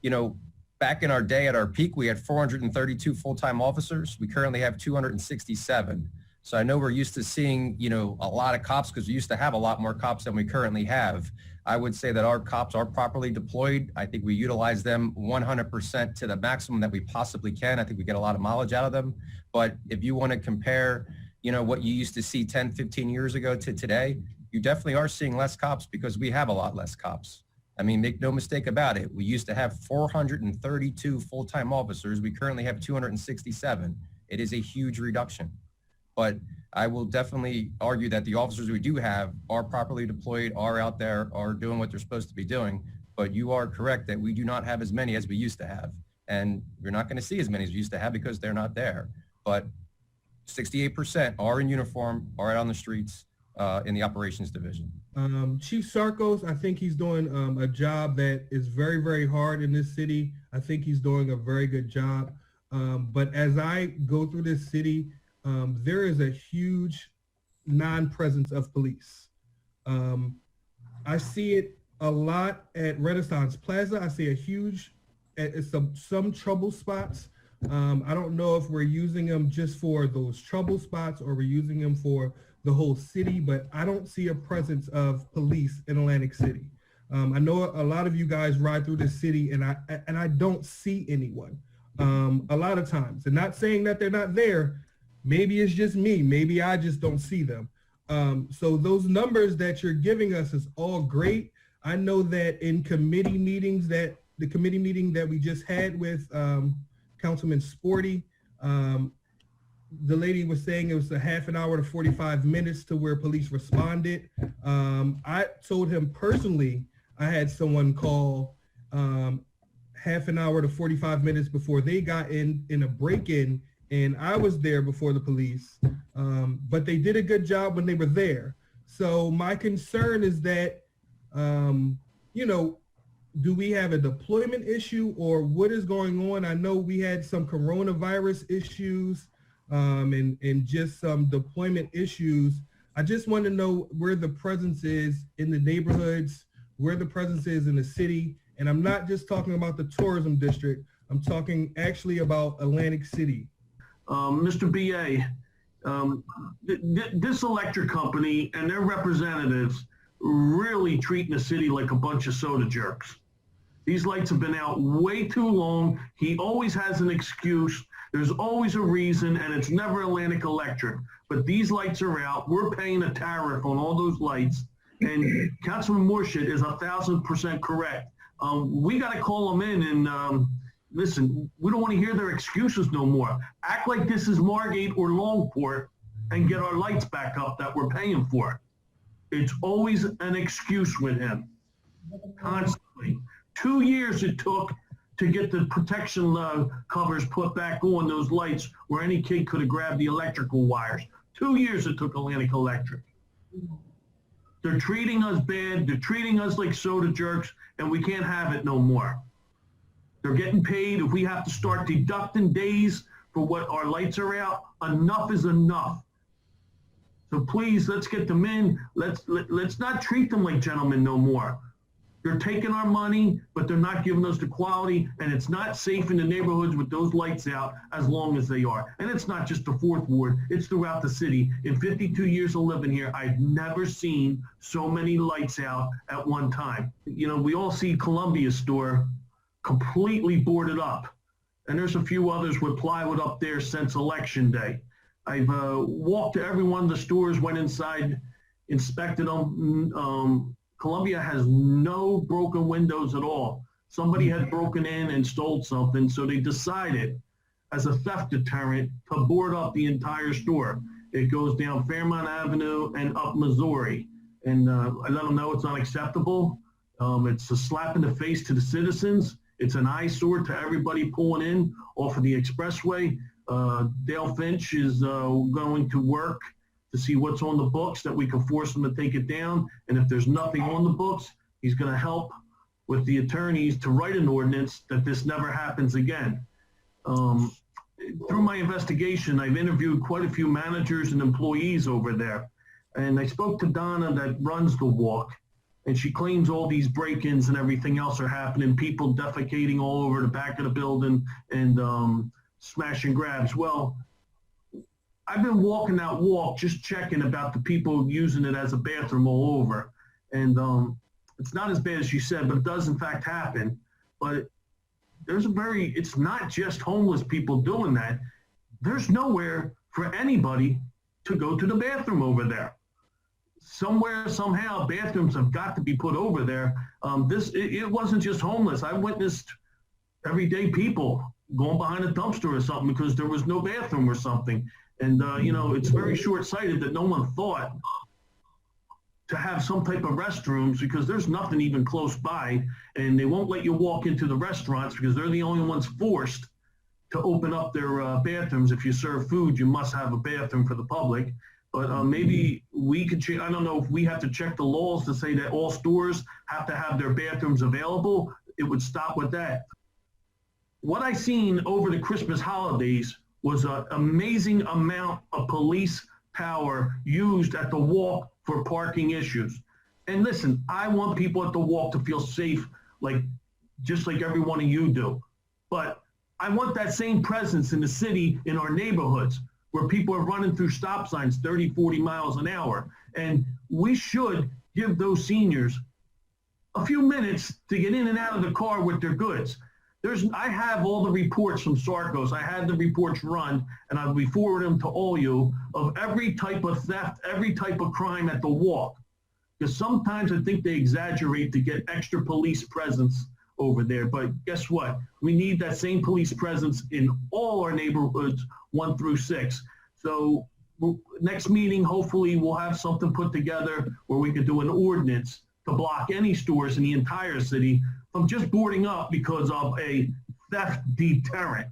you know, back in our day at our peak, we had 432 full-time officers. We currently have 267. So I know we're used to seeing, you know, a lot of cops because we used to have a lot more cops than we currently have. I would say that our cops are properly deployed. I think we utilize them 100% to the maximum that we possibly can. I think we get a lot of mileage out of them. But if you want to compare, you know, what you used to see 10, 15 years ago to today, you definitely are seeing less cops because we have a lot less cops. I mean, make no mistake about it. We used to have 432 full-time officers. We currently have 267. It is a huge reduction. But I will definitely argue that the officers we do have are properly deployed, are out there, are doing what they're supposed to be doing. But you are correct that we do not have as many as we used to have. And you're not going to see as many as we used to have because they're not there. But 68% are in uniform, are out on the streets in the operations division. Chief Sarkos, I think he's doing a job that is very, very hard in this city. I think he's doing a very good job. But as I go through this city, there is a huge non-presence of police. I see it a lot at Renaissance Plaza. I see a huge, some trouble spots. I don't know if we're using them just for those trouble spots or we're using them for the whole city, but I don't see a presence of police in Atlantic City. I know a lot of you guys ride through the city and I don't see anyone a lot of times. And not saying that they're not there. Maybe it's just me. Maybe I just don't see them. So those numbers that you're giving us is all great. I know that in committee meetings, that the committee meeting that we just had with Councilman Sporty, the lady was saying it was a half an hour to 45 minutes to where police responded. I told him personally, I had someone call half an hour to 45 minutes before they got in a break-in, and I was there before the police, but they did a good job when they were there. So my concern is that, you know, do we have a deployment issue or what is going on? I know we had some coronavirus issues and just some deployment issues. I just want to know where the presence is in the neighborhoods, where the presence is in the city. And I'm not just talking about the tourism district. I'm talking actually about Atlantic City. Mr. BA, this electric company and their representatives really treating the city like a bunch of soda jerks. These lights have been out way too long. He always has an excuse. There's always a reason, and it's never Atlantic Electric. But these lights are out. We're paying a tariff on all those lights. And Councilman Morshid is 1,000% correct. We got to call them in and listen, we don't want to hear their excuses no more. Act like this is Margate or Longport and get our lights back up that we're paying for. It's always an excuse with him, constantly. 2 years it took to get the protection covers put back on those lights where any kid could have grabbed the electrical wires. 2 years it took Atlantic Electric. They're treating us bad. They're treating us like soda jerks, and we can't have it no more. They're getting paid. If we have to start deducting days for what our lights are out, enough is enough. So please, let's get them in. Let's not treat them like gentlemen no more. They're taking our money, but they're not giving us the quality, and it's not safe in the neighborhoods with those lights out as long as they are. And it's not just the 4th Ward, it's throughout the city. In 52 years of living here, I've never seen so many lights out at one time. You know, we all see Columbia store completely boarded up, and there's a few others with plywood up there since Election Day. I've walked to every one of the stores, went inside, inspected them. Columbia has no broken windows at all. Somebody had broken in and stole something, so they decided as a theft deterrent to board up the entire store. It goes down Fairmont Avenue and up Missouri. And I let them know it's unacceptable. It's a slap in the face to the citizens. It's an eyesore to everybody pulling in off of the expressway. Dale Finch is going to work to see what's on the books that we can force them to take it down. And if there's nothing on the books, he's going to help with the attorneys to write an ordinance that this never happens again. Through my investigation, I've interviewed quite a few managers and employees over there. And I spoke to Donna that runs the walk. and she claims all these break-ins and everything else are happening, people defecating all over the back of the building and smash and grabs. Well, I've been walking that walk just checking about the people using it as a bathroom all over. And it's not as bad as you said, but it does in fact happen. But it's not just homeless people doing that. There's nowhere for anybody to go to the bathroom over there. Somewhere, somehow, bathrooms have got to be put over there. It wasn't just homeless. I witnessed everyday people going behind a dumpster or something because there was no bathroom or something. And, it's very short-sighted that no one thought to have some type of restrooms because there's nothing even close by, and they won't let you walk into the restaurants because they're the only ones forced to open up their bathrooms. If you serve food, you must have a bathroom for the public. But maybe we could, I don't know if we have to check the laws to say that all stores have to have their bathrooms available. It would stop with that. What I seen over the Christmas holidays was an amazing amount of police power used at the walk for parking issues. And listen, I want people at the walk to feel safe, just like every one of you do. But I want that same presence in the city, in our neighborhoods, where people are running through stop signs 30, 40 miles an hour. And we should give those seniors a few minutes to get in and out of the car with their goods. I have all the reports from Sarcos. I had the reports run, and I'll be forwarding them to all you, of every type of theft, every type of crime at the walk. Because sometimes I think they exaggerate to get extra police presence over there. But guess what? We need that same police presence in all our neighborhoods, 1 through 6. So next meeting, hopefully we'll have something put together where we could do an ordinance to block any stores in the entire city from just boarding up because of a theft deterrent.